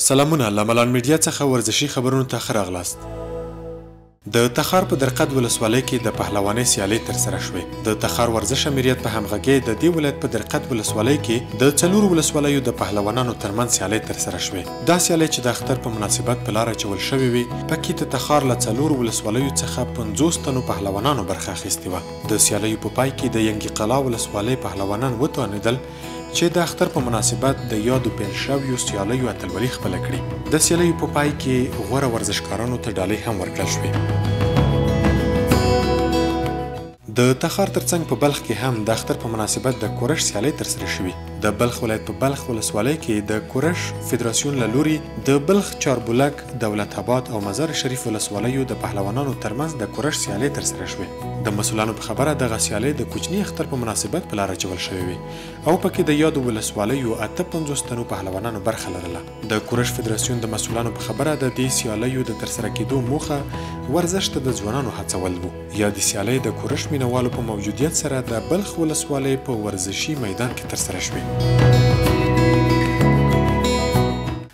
سلامونه له ملان میډیا څخه ورزشي خبرونو ته ښه راغلاست. د تخار په درقد ولسوالۍ کې د پهلوانۍ سیالۍ ترسره شوې. د تخار ورزش امریت په همغږۍ د دې ولایت په درقد ولسوالۍ کې د 4 ولسوالیو د پهلوانانو ترمنځ سیالۍ ترسره شوې. دا سیالۍ چې د اختر په مناسبت په لاره اچول شوې وي، پکې د تخار له 4 ولسوالیو څخه 50 تنو پهلوانانو برخه اخیستې وه. د سیالیو په پای کې د ینګي قلا ولسوالۍ پهلوانان وتوانېدل چې د اختر په مناسبت د یادو پیل شویو سیالیو اتلولي خپله کړي. د سیالیو په پای کې غوره ورزشکارانو ته ډالۍ هم ورکړل شوې. د تخار ترڅنګ په بلخ کې هم د اختر په مناسبت د کورش سیالۍ ترسره شوې. د بلخ ولایت په بلخ ولسوالۍ کې د کورش فدراسیون له لوري د بلخ چاربولک، دولت آباد او مزار شریف ولسوالیو د پهلوانانو ترمنځ د کورش سیالۍ ترسره شوې. د مسؤلانو په خبره دغه سیالۍ د کوچني اختر په مناسبت په لاره اچول شوې وي او پکې د یادو ولسوالیو 58 تنو پهلوانانو برخه لرله. د کورش فدراسیون د مسؤلانو په خبره د دې سیالیو د ترسره کېدو موخه ورزش ته د ځوانانو هڅول وو. یادې سیالۍ د کورش مینوالو په موجودیت سره د بلخ ولسوالۍ په ورزشي میدان کې ترسره شوې.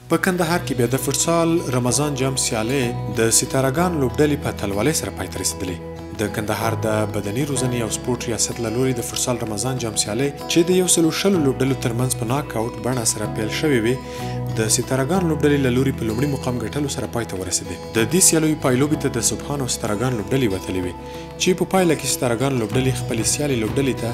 په کندهار کې بیا د فوټسال رمضان جام سیالۍ د ستارګان لوبډلې په اتلولۍ سره پای ته رسېدلې. د کندهار د بدني روزنې او سپورت ریاست له لوري د فوټسال رمضان جام سیالۍ چې د 120 لوبډلو ترمنځ په ناک آوټ بڼه سره پیل شوې وي، د ستارګان لوبډلې له لوري په لومړي مقام ګټلو سره پای ته ورسېدې. د دې سیالیو پایلوبې ته د سبحان او ستارګان لوبډلې وتلې وي چې په پایله کې ستارګان لوبډلې خپلې سیالۍ لوبډلې ته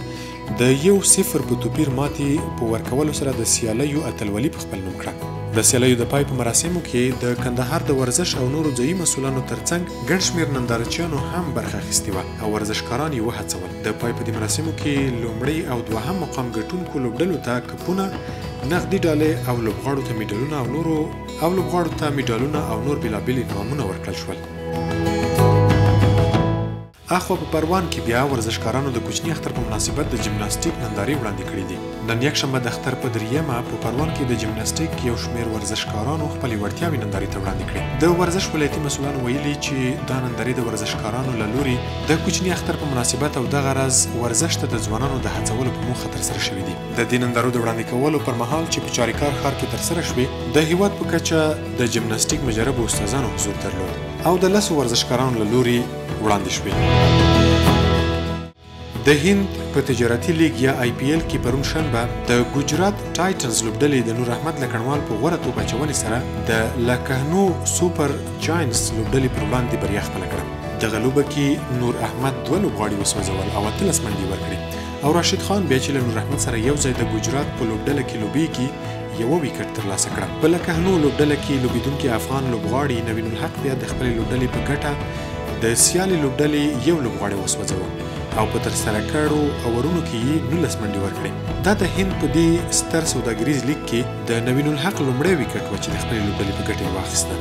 د 1-0 په توپیر ماتې په ورکولو سره د سیالیو اتلولي په خپل نوم کړه. د سیالیو د پای په مراسمو کې د کندهار د ورزش او نورو ځایي مسؤلانو ترڅنګ ګڼ شمېر نندارچیانو هم برخه اخیستې وه او ورزشکاران یې وهڅول. د پای په دې مراسمو کې لومړی او دوهم مقام ګټونکو لوبډلو ته کپونه، نغدي ډالۍ او لوبغاړو ته میډالونه او نور بېلابېل انعامونه ورکړل شول. اخوا په پروان کې بیا ورزشکارانو د کوچني اختر په مناسبت د جمناستیک نندارې وړاندې کړې دي. نن یکشنبه د اختر په 3مه په پروان کې د جمناستیک یو شمېر ورزشکارانو خپلې وړتیاوې نندارې ته وړاندې کړې. د ورزش ولایتي مسؤلانو ویلي چې دا نندارې د ورزشکارانو له لوري د کوچني اختر په مناسبت او دغه راز ورزش ته د ځوانانو د هڅولو په موخه ترسره شوي دي. د دې نندارو د وړاندې کولو پر مهال چې په چاریکار ښار کې ترسره شوې، د هیواد په کچه د جمناستیک مجربو استادانو حضور درلود او د 10 ورزشکارانو له لوري وړاندې شوې. د هند په تجارتي لیګ یا IPL کې پرون شنبه د ګجرات ټایټنز لوبډلې د نور احمد لکڼوال په غوره توپ اچونې سره د لکهنو سوپر جاینټس لوبډلې پر وړاندې بریا خپله کړه. دغه لوبه کې نور احمد 2 لوبغاړي وسوځول او 18 منډې ورکړې او راشد خان بیا چې له نور احمد سره یو ځای د ګجرات په لوبډله کې لوبېږي 1 ویکټ ترلاسه کړه. په لکهنو لوبډله کې لوبېدونکي افغان لوبغاړي نوین الحق بیا د خپلې لوبډلې په ګټه د سیالې لوبډلې 1 لوبغاړی وسوځاوه او په ترسره کړو اورونو کې یې 19 منډې ورکړې. دا د هند په دې ستر سوداګریز لیګ کې د نوین الحق لومړی ویکټ و چې د خپلې لوبډلې په ګټه یې واخیسته.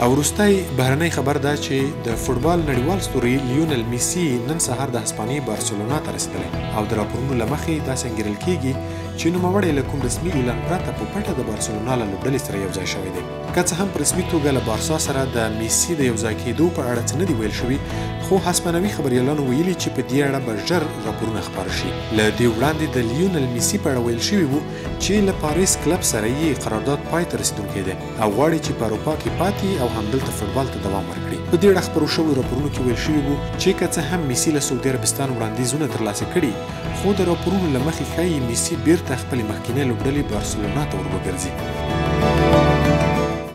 او وروستی بهرنۍ خبر دا چې د فوټبال نړیوال ستوری لیونل میسي نن سهار د هسپانیې بارسلونا ته رسېدلی او د راپورونو له مخې داسې انګیرل کېږي چې نوموړی له کوم رسمي اعلان پرته په پټه د بارسلونا له لوبډلې سره یو ځای شوی دی. که څه هم په رسمي توګه له بارسا سره د میسي د یو ځای کېدو په اړه څه نه دي ویل شوي، خو هسپانوي خبریالانو ویلي چې په دې اړه به ژر راپورونه خپاره شي. له دې وړاندې د لیونل میسي په اړه ویل شوي وو چې له پاریس کلب سره یې قرارداد پای ته رسېدونکی دی او غواړي چې په اروپا کې پاتې او همدلته فوټبال ته دوام ورکړي. په دې اړه خپرو شویو راپورونو کې ویل شوي وو چې که څه هم میسي له سعودي عربستان وړاندیزونه ترلاسه کړي، خو د راپورونو له مخې ښایي میسي بیرته خپلې مخکینۍ لوبډلې بارسلونا ته ور وګرځي.